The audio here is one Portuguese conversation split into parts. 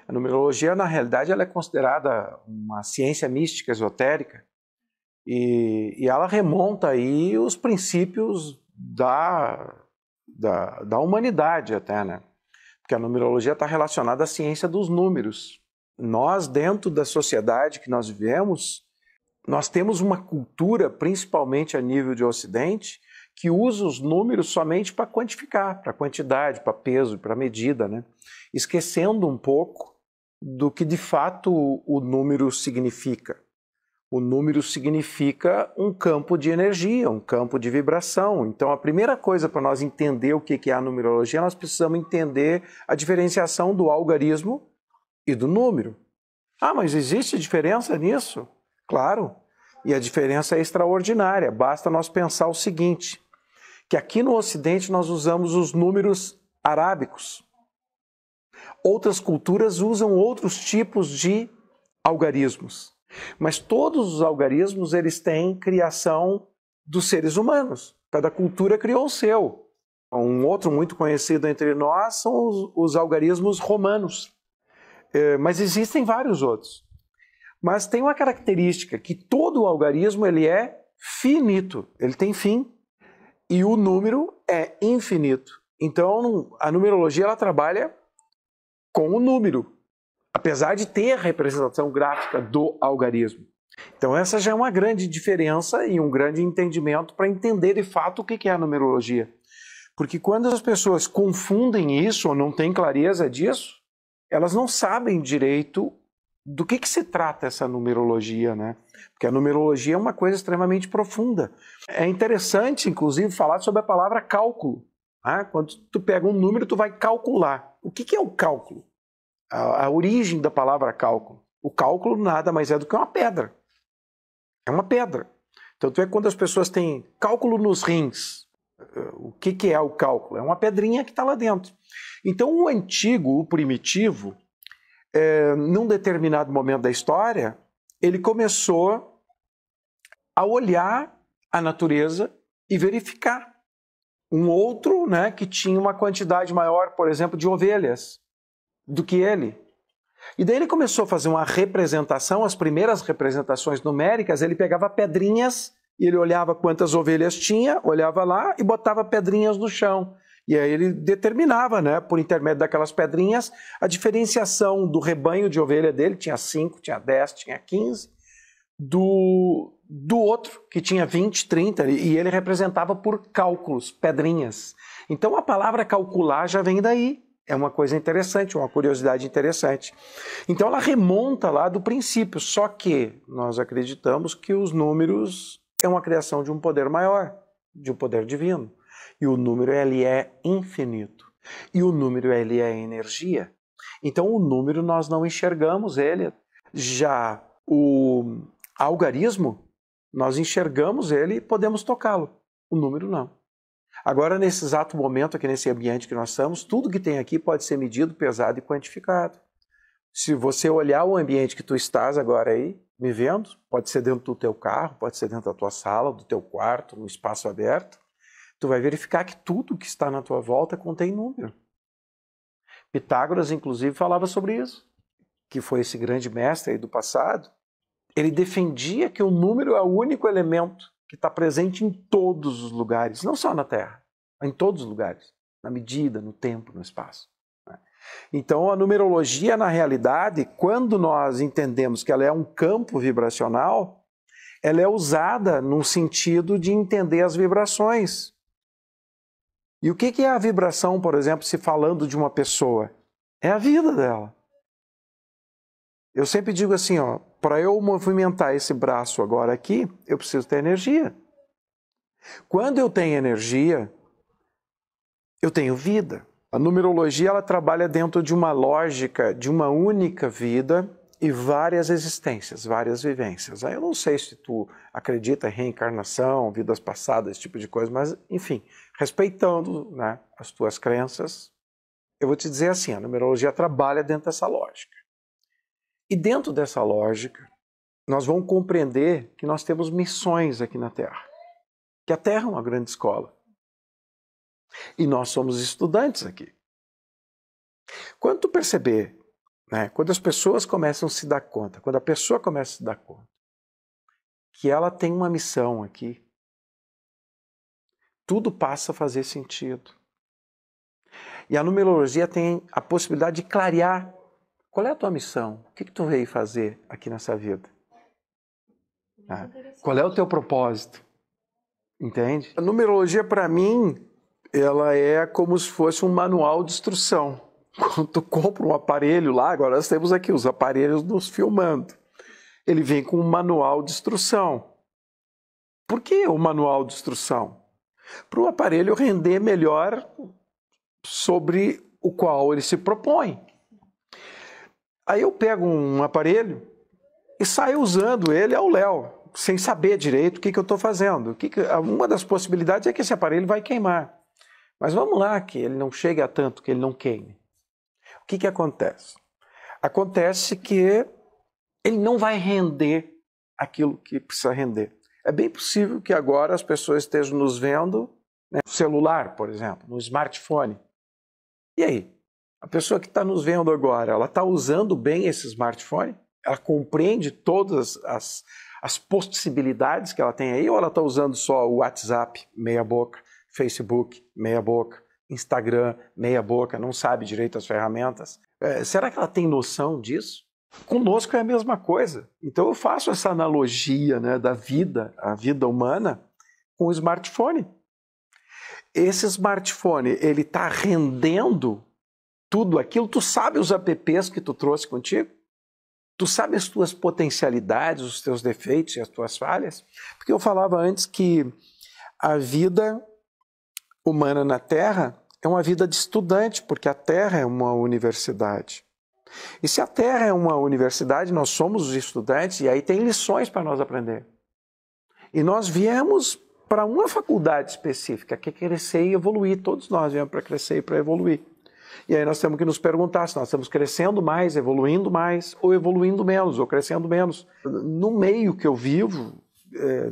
A numerologia, na realidade, ela é considerada uma ciência mística esotérica e ela remonta aí os princípios da humanidade até, né? Porque a numerologia está relacionada à ciência dos números. Nós, dentro da sociedade que nós vivemos, nós temos uma cultura, principalmente a nível de Ocidente, que usa os números somente para quantificar, para quantidade, para peso, para medida, né? Esquecendo um pouco do que de fato o número significa. O número significa um campo de energia, um campo de vibração. Então, a primeira coisa para nós entender o que é a numerologia, nós precisamos entender a diferenciação do algarismo e do número. Ah, mas existe diferença nisso? Claro, e a diferença é extraordinária. Basta nós pensar o seguinte, que aqui no Ocidente nós usamos os números arábicos. Outras culturas usam outros tipos de algarismos. Mas todos os algarismos eles têm criação dos seres humanos. Cada cultura criou o seu. Um outro muito conhecido entre nós são os algarismos romanos. Mas existem vários outros. Mas tem uma característica que todo algarismo ele é finito, ele tem fim. E o número é infinito. Então a numerologia ela trabalha com o número, apesar de ter a representação gráfica do algarismo. Então essa já é uma grande diferença e um grande entendimento para entender de fato o que é a numerologia. Porque quando as pessoas confundem isso ou não têm clareza disso, elas não sabem direito do que se trata essa numerologia, né? Porque a numerologia é uma coisa extremamente profunda. É interessante, inclusive, falar sobre a palavra cálculo. Né? Quando tu pega um número, tu vai calcular. O que é o cálculo? A origem da palavra cálculo. O cálculo nada mais é do que uma pedra. É uma pedra. Tanto é que quando as pessoas têm cálculo nos rins, o que é o cálculo? É uma pedrinha que está lá dentro. Então o antigo, o primitivo, num determinado momento da história, ele começou a olhar a natureza e verificar um outro, né, que tinha uma quantidade maior, por exemplo, de ovelhas do que ele. E daí ele começou a fazer uma representação, as primeiras representações numéricas, ele pegava pedrinhas e ele olhava quantas ovelhas tinha, olhava lá e botava pedrinhas no chão. E aí ele determinava, né, por intermédio daquelas pedrinhas, a diferenciação do rebanho de ovelha dele, tinha 5, tinha 10, tinha 15, do outro, que tinha 20, 30, e ele representava por cálculos, pedrinhas. Então a palavra calcular já vem daí. É uma coisa interessante, uma curiosidade interessante. Então ela remonta lá do princípio, só que nós acreditamos que os números é uma criação de um poder maior, de um poder divino. E o número ele é infinito. E o número ele é energia. Então o número nós não enxergamos ele. Já o algarismo, nós enxergamos ele e podemos tocá-lo. O número não. Agora, nesse exato momento, aqui nesse ambiente que nós estamos, tudo que tem aqui pode ser medido, pesado e quantificado. Se você olhar o ambiente que tu estás agora aí, me vendo, pode ser dentro do teu carro, pode ser dentro da tua sala, do teu quarto, no espaço aberto, tu vai verificar que tudo que está na tua volta contém número. Pitágoras, inclusive, falava sobre isso, que foi esse grande mestre aí do passado. Ele defendia que o número é o único elemento que está presente em todos os lugares, não só na Terra, mas em todos os lugares, na medida, no tempo, no espaço. Então a numerologia, na realidade, quando nós entendemos que ela é um campo vibracional, ela é usada no sentido de entender as vibrações. E o que é a vibração, por exemplo, se falando de uma pessoa? É a vida dela. Eu sempre digo assim, para eu movimentar esse braço agora aqui, eu preciso ter energia. Quando eu tenho energia, eu tenho vida. A numerologia ela trabalha dentro de uma lógica de uma única vida e várias existências, várias vivências. Aí eu não sei se tu acredita em reencarnação, vidas passadas, esse tipo de coisa, mas, enfim, respeitando, né, as tuas crenças, eu vou te dizer assim, a numerologia trabalha dentro dessa lógica. E dentro dessa lógica, nós vamos compreender que nós temos missões aqui na Terra. Que a Terra é uma grande escola. E nós somos estudantes aqui. Quando tu perceber né? Quando as pessoas começam a se dar conta, quando a pessoa começa a se dar conta que ela tem uma missão aqui, tudo passa a fazer sentido. E a numerologia tem a possibilidade de clarear. Qual é a tua missão? O que tu veio fazer aqui nessa vida? Qual é o teu propósito? Entende? A numerologia, para mim, ela é como se fosse um manual de instrução. Quando tu compra um aparelho lá, agora nós temos aqui os aparelhos nos filmando. Ele vem com um manual de instrução. Por que o manual de instrução? Para o aparelho render melhor sobre o qual ele se propõe. Aí eu pego um aparelho e saio usando ele ao léu, sem saber direito o que eu estou fazendo. Uma das possibilidades é que esse aparelho vai queimar. Mas vamos lá, que ele não chegue a tanto, que ele não queime. O que acontece? Acontece que ele não vai render aquilo que precisa render. É bem possível que agora as pessoas estejam nos vendo, né, no celular, por exemplo, no smartphone. E aí? A pessoa que está nos vendo agora, ela está usando bem esse smartphone? Ela compreende todas as possibilidades que ela tem aí? Ou ela está usando só o WhatsApp, meia boca, Facebook, meia boca, Instagram, meia boca, não sabe direito as ferramentas? Será que ela tem noção disso? Conosco é a mesma coisa. Então eu faço essa analogia, né, da vida, a vida humana, com o smartphone. Esse smartphone, ele está rendendo tudo aquilo. Tu sabe os apps que tu trouxe contigo? Tu sabe as tuas potencialidades, os teus defeitos e as tuas falhas? Porque eu falava antes que a vida humana na Terra é uma vida de estudante, porque a Terra é uma universidade. E se a Terra é uma universidade, nós somos os estudantes, e aí tem lições para nós aprender. E nós viemos para uma faculdade específica, que é crescer e evoluir. Todos nós viemos para crescer e para evoluir. E aí nós temos que nos perguntar se nós estamos crescendo mais, evoluindo mais, ou evoluindo menos, ou crescendo menos. No meio que eu vivo,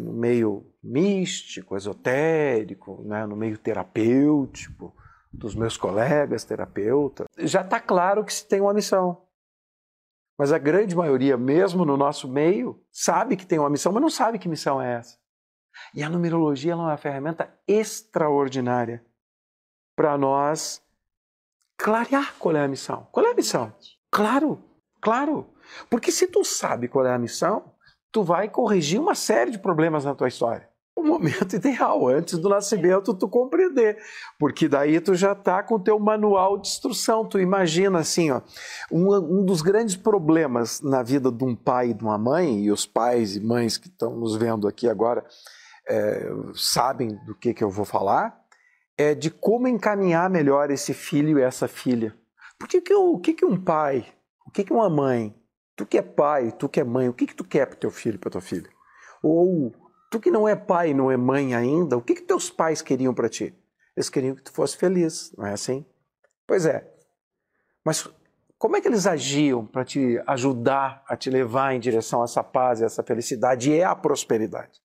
no meio místico, esotérico, né, no meio terapêutico, dos meus colegas terapeutas, já está claro que se tem uma missão. Mas a grande maioria, mesmo no nosso meio, sabe que tem uma missão, mas não sabe que missão é essa. E a numerologia ela é uma ferramenta extraordinária para nós clarear qual é a missão. Qual é a missão? Claro, claro. Porque se tu sabe qual é a missão, tu vai corrigir uma série de problemas na tua história. O momento ideal, antes do nascimento, tu compreender. Porque daí tu já está com o teu manual de instrução. Tu imagina assim, ó, um dos grandes problemas na vida de um pai e de uma mãe, e os pais e mães que estão nos vendo aqui agora sabem do que eu vou falar, é de como encaminhar melhor esse filho e essa filha. Porque o que um pai, o que uma mãe, tu que é pai, tu que é mãe, o que tu quer para o teu filho e para tua filha? Ou tu que não é pai, não é mãe ainda, o que teus pais queriam para ti? Eles queriam que tu fosse feliz, não é assim? Pois é. Mas como é que eles agiam para te ajudar a te levar em direção a essa paz, a essa felicidade e a prosperidade?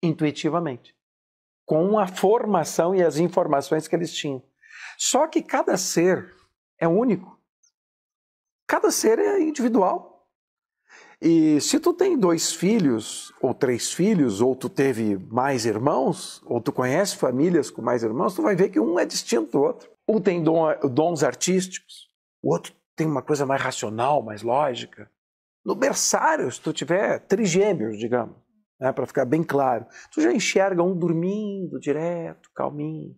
Intuitivamente. Com a formação e as informações que eles tinham. Só que cada ser é único. Cada ser é individual. E se tu tem 2 filhos, ou 3 filhos, ou tu teve mais irmãos, ou tu conhece famílias com mais irmãos, tu vai ver que um é distinto do outro. Um tem dons artísticos, o outro tem uma coisa mais racional, mais lógica. No berçário, se tu tiver trigêmeos, digamos, né, para ficar bem claro, tu já enxerga um dormindo direto, calminho,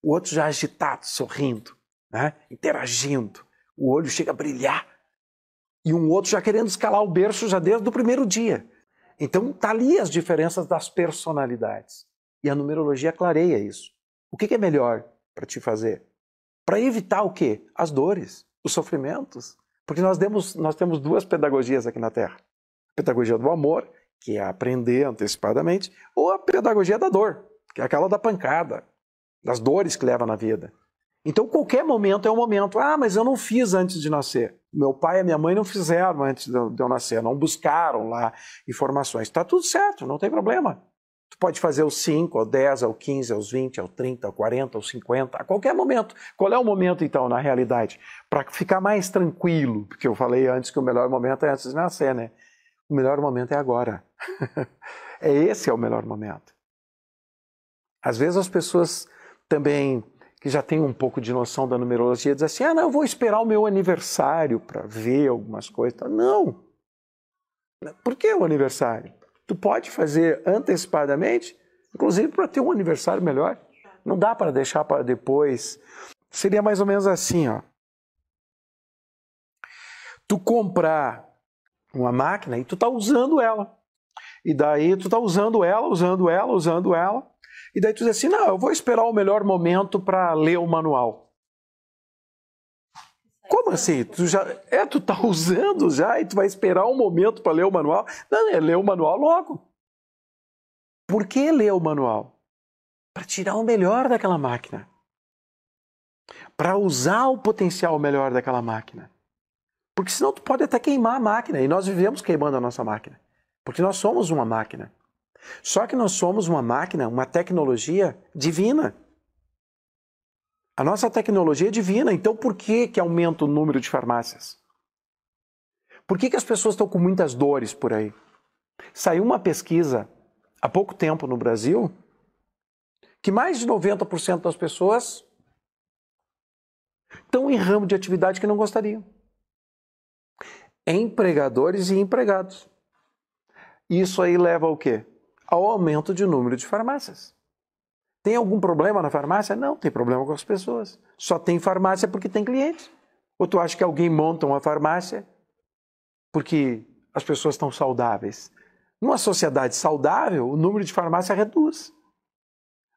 o outro já agitado, sorrindo, né, interagindo, o olho chega a brilhar, e um outro já querendo escalar o berço já desde o primeiro dia. Então tá ali as diferenças das personalidades. E a numerologia clareia isso. O que é melhor para te fazer? Para evitar o quê? As dores, os sofrimentos. Porque nós temos 2 pedagogias aqui na Terra. A pedagogia do amor, que é aprender antecipadamente, ou a pedagogia da dor, que é aquela da pancada, das dores que leva na vida. Então, qualquer momento é um momento. Ah, mas eu não fiz antes de nascer. Meu pai e minha mãe não fizeram antes de eu nascer, não buscaram lá informações. Está tudo certo, não tem problema. Tu pode fazer aos 5, aos 10, aos 15, aos 20, aos 30, aos 40, aos 50, a qualquer momento. Qual é o momento, então, na realidade? Para ficar mais tranquilo, porque eu falei antes que o melhor momento é antes de nascer, né? O melhor momento é agora. Esse é o melhor momento. Às vezes as pessoas também, que já têm um pouco de noção da numerologia, dizem assim, não, eu vou esperar o meu aniversário para ver algumas coisas. Não! Por que o aniversário? Tu pode fazer antecipadamente, inclusive para ter um aniversário melhor. Não dá para deixar para depois. Seria mais ou menos assim, ó. Tu comprar uma máquina e tu tá usando ela. E daí tu tá usando ela, e daí tu diz assim, não, eu vou esperar o melhor momento para ler o manual. Como assim? Tu tá usando já e tu vai esperar um momento para ler o manual? Não, é ler o manual logo. Por que ler o manual? Para tirar o melhor daquela máquina. Para usar o potencial melhor daquela máquina. Porque senão tu pode até queimar a máquina. E nós vivemos queimando a nossa máquina. Porque nós somos uma máquina. Só que nós somos uma máquina, uma tecnologia divina. A nossa tecnologia é divina. Então por que aumenta o número de farmácias? Por que as pessoas estão com muitas dores por aí? Saiu uma pesquisa há pouco tempo no Brasil que mais de 90% das pessoas estão em ramo de atividade que não gostariam. Empregadores e empregados. Isso aí leva ao quê? Ao aumento de número de farmácias. Tem algum problema na farmácia? Não, tem problema com as pessoas. Só tem farmácia porque tem clientes. Ou tu acha que alguém monta uma farmácia porque as pessoas estão saudáveis? Numa sociedade saudável, o número de farmácia reduz.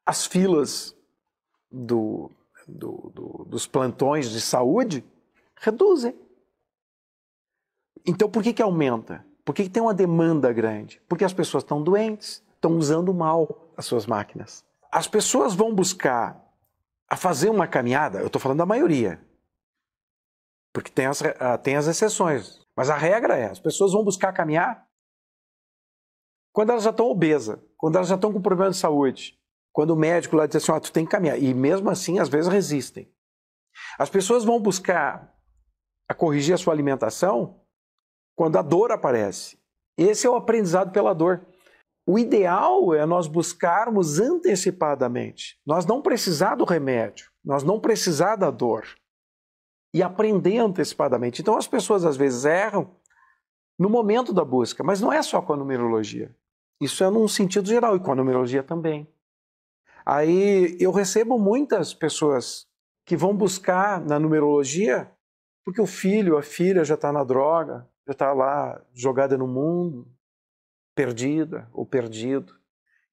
As filas dos plantões de saúde reduzem. Então por que aumenta? Por que tem uma demanda grande? Porque as pessoas estão doentes, estão usando mal as suas máquinas. As pessoas vão buscar a fazer uma caminhada, eu estou falando da maioria, porque tem as exceções, mas a regra é, as pessoas vão buscar caminhar quando elas já estão obesas, quando elas já estão com problema de saúde, quando o médico lá diz assim, tu tem que caminhar, e mesmo assim às vezes resistem. As pessoas vão buscar a corrigir a sua alimentação quando a dor aparece. Esse é o aprendizado pela dor. O ideal é nós buscarmos antecipadamente. Nós não precisar do remédio, nós não precisar da dor. E aprender antecipadamente. Então as pessoas às vezes erram no momento da busca, mas não é só com a numerologia. Isso é num sentido geral e com a numerologia também. Aí eu recebo muitas pessoas que vão buscar na numerologia porque o filho, a filha já está na droga, já está lá jogada no mundo, perdida ou perdido.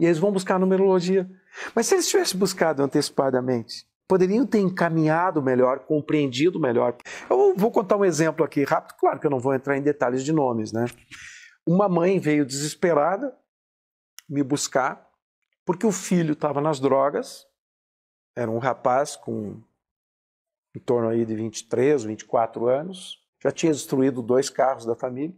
E eles vão buscar a numerologia. Mas se eles tivessem buscado antecipadamente, poderiam ter encaminhado melhor, compreendido melhor. Eu vou contar um exemplo aqui rápido, claro que eu não vou entrar em detalhes de nomes, né? Uma mãe veio desesperada me buscar porque o filho estava nas drogas, era um rapaz com em torno aí de 23, 24 anos, já tinha destruído 2 carros da família.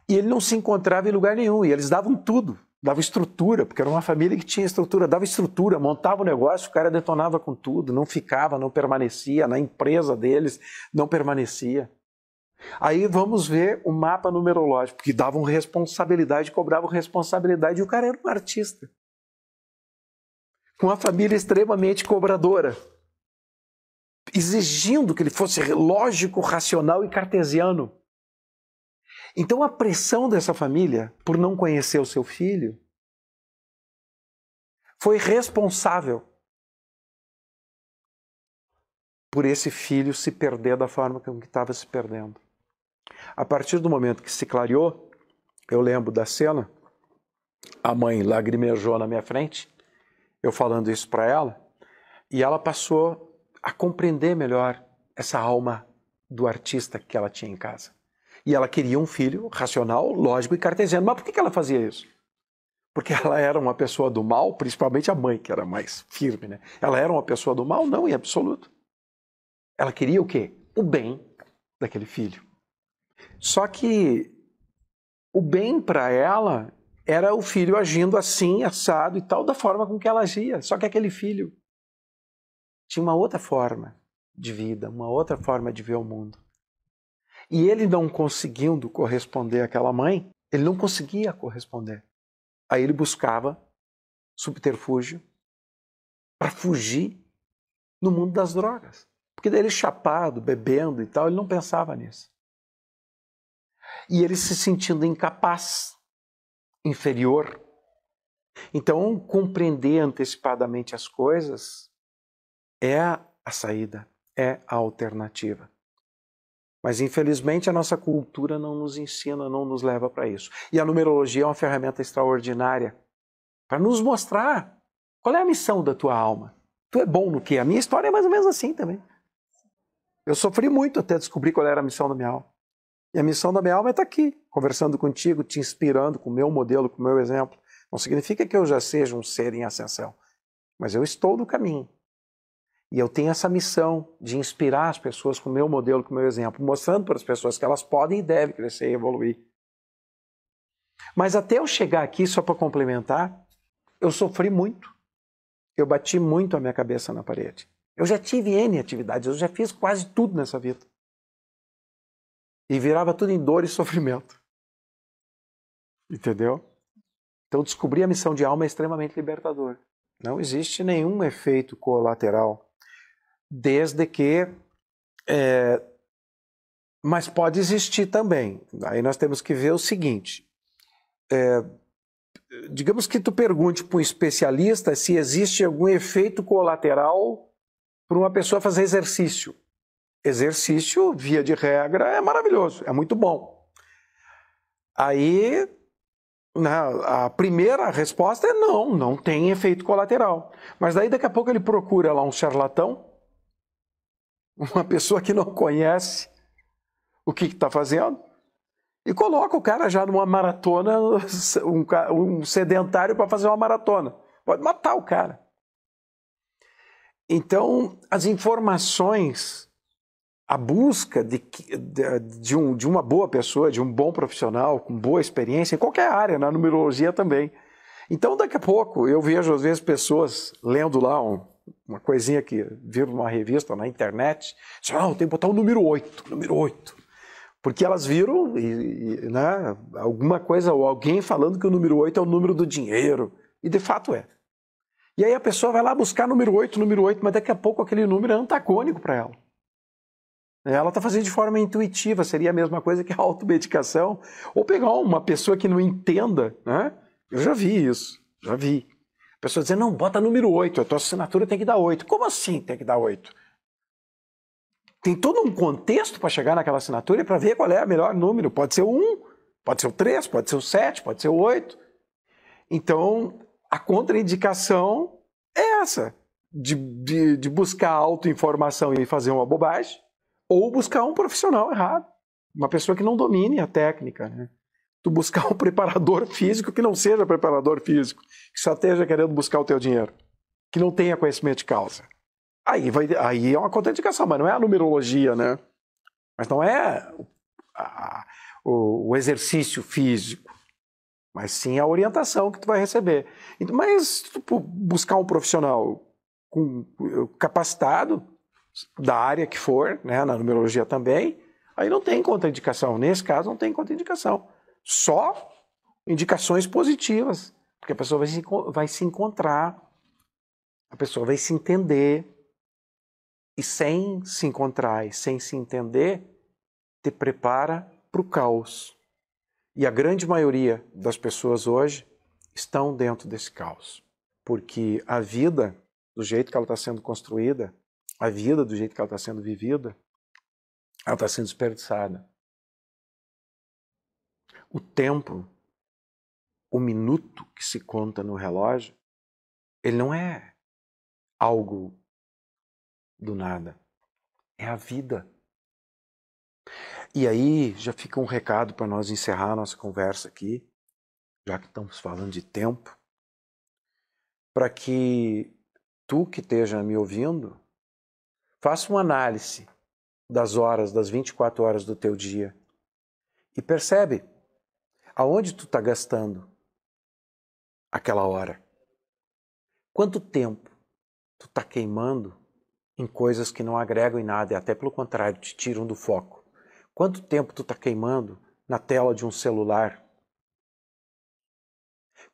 E ele não se encontrava em lugar nenhum, e eles davam tudo, davam estrutura, porque era uma família que tinha estrutura, dava estrutura, montava o negócio, o cara detonava com tudo, não ficava, não permanecia, na empresa deles não permanecia. Aí vamos ver o mapa numerológico, que davam responsabilidade, cobravam responsabilidade, e o cara era um artista. Com uma família extremamente cobradora, exigindo que ele fosse lógico, racional e cartesiano. Então a pressão dessa família, por não conhecer o seu filho, foi responsável por esse filho se perder da forma como que estava se perdendo. A partir do momento que se clareou, eu lembro da cena, a mãe lagrimejou na minha frente, eu falando isso para ela, e ela passou a compreender melhor essa alma do artista que ela tinha em casa. E ela queria um filho racional, lógico e cartesiano. Mas por que ela fazia isso? Porque ela era uma pessoa do mal, principalmente a mãe, que era mais firme, né? Ela era uma pessoa do mal? Não, em absoluto. Ela queria o quê? O bem daquele filho. Só que o bem para ela era o filho agindo assim, assado e tal, da forma com que ela agia. Só que aquele filho tinha uma outra forma de vida, uma outra forma de ver o mundo. E ele não conseguindo corresponder àquela mãe, ele não conseguia corresponder. Aí ele buscava subterfúgio para fugir no mundo das drogas. Porque daí ele chapado, bebendo e tal, ele não pensava nisso. E ele se sentindo incapaz, inferior. Então, compreender antecipadamente as coisas é a saída, é a alternativa. Mas, infelizmente, a nossa cultura não nos ensina, não nos leva para isso. E a numerologia é uma ferramenta extraordinária para nos mostrar qual é a missão da tua alma. Tu é bom no quê? A minha história é mais ou menos assim também. Eu sofri muito até descobrir qual era a missão da minha alma. E a missão da minha alma é estar aqui, conversando contigo, te inspirando com o meu modelo, com o meu exemplo. Não significa que eu já seja um ser em ascensão, mas eu estou no caminho. E eu tenho essa missão de inspirar as pessoas com o meu modelo, com o meu exemplo, mostrando para as pessoas que elas podem e devem crescer e evoluir. Mas até eu chegar aqui, só para complementar, eu sofri muito. Eu bati muito a minha cabeça na parede. Eu já tive N atividades, eu já fiz quase tudo nessa vida. E virava tudo em dor e sofrimento. Entendeu? Então descobrir a missão de alma é extremamente libertador. Não existe nenhum efeito colateral. Desde que... mas pode existir também. Aí nós temos que ver o seguinte. Digamos que tu pergunte para um especialista se existe algum efeito colateral para uma pessoa fazer exercício. Exercício, via de regra, é maravilhoso, é muito bom. Aí, a primeira resposta é não, não tem efeito colateral. Mas daí daqui a pouco ele procura lá um charlatão, uma pessoa que não conhece o que está fazendo, e coloca o cara já numa maratona, um sedentário para fazer uma maratona. Pode matar o cara. Então, as informações, a busca de uma boa pessoa, de um bom profissional, com boa experiência, em qualquer área, na numerologia também. Então, daqui a pouco, eu vejo às vezes pessoas lendo lá uma coisinha que viram numa revista, na internet, tem que botar o número 8, número 8. Porque elas viram né, alguma coisa, ou alguém falando que o número 8 é o número do dinheiro. E de fato é. E aí a pessoa vai lá buscar número 8, mas daqui a pouco aquele número é antagônico para ela. Ela está fazendo de forma intuitiva, seria a mesma coisa que a automedicação. Ou pegar uma pessoa que não entenda, né? Eu já vi isso, já vi. A pessoa dizendo, não, bota número 8, a tua assinatura tem que dar 8. Como assim tem que dar 8? Tem todo um contexto para chegar naquela assinatura e para ver qual é o melhor número. Pode ser o 1, pode ser o 3, pode ser o 7, pode ser o 8. Então, a contraindicação é essa, de buscar autoinformação e fazer uma bobagem, ou buscar um profissional errado, uma pessoa que não domine a técnica, né? Tu buscar um preparador físico que não seja preparador físico, que só esteja querendo buscar o teu dinheiro, que não tenha conhecimento de causa. Aí é uma contraindicação, mas não é a numerologia, né? Mas não é o exercício físico, mas sim a orientação que tu vai receber. Mas se tu buscar um profissional capacitado, da área que for, né, na numerologia também, aí não tem contraindicação. Nesse caso, não tem contraindicação. Só indicações positivas, porque a pessoa vai se encontrar, a pessoa vai se entender. E sem se encontrar e sem se entender, te prepara para o caos. E a grande maioria das pessoas hoje estão dentro desse caos. Porque a vida, do jeito que ela está sendo construída, a vida do jeito que ela está sendo vivida, ela está sendo desperdiçada. O tempo, o minuto que se conta no relógio, ele não é algo do nada. É a vida. E aí já fica um recado para nós encerrar a nossa conversa aqui, já que estamos falando de tempo, para que tu que esteja me ouvindo, faça uma análise das horas, das 24 horas do teu dia e percebe aonde tu está gastando aquela hora? Quanto tempo tu está queimando em coisas que não agregam em nada e até pelo contrário, te tiram do foco? Quanto tempo tu está queimando na tela de um celular?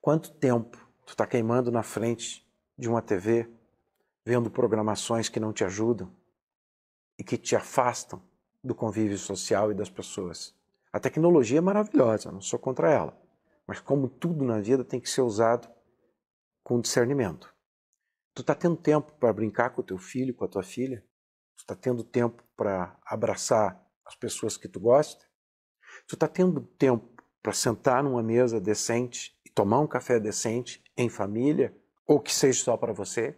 Quanto tempo tu está queimando na frente de uma TV, vendo programações que não te ajudam e que te afastam do convívio social e das pessoas? A tecnologia é maravilhosa, não sou contra ela, mas como tudo na vida tem que ser usado com discernimento. Tu está tendo tempo para brincar com o teu filho, com a tua filha? Tu está tendo tempo para abraçar as pessoas que tu gosta? Tu está tendo tempo para sentar numa mesa decente e tomar um café decente em família, ou que seja só para você?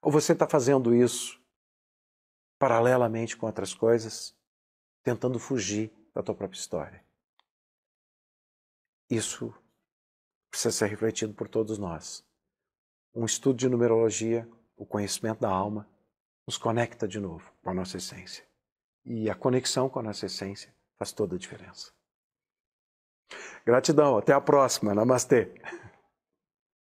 Ou você está fazendo isso paralelamente com outras coisas, tentando fugir da tua própria história? Isso precisa ser refletido por todos nós. Um estudo de numerologia, o conhecimento da alma, nos conecta de novo com a nossa essência. E a conexão com a nossa essência faz toda a diferença. Gratidão, até a próxima. Namastê.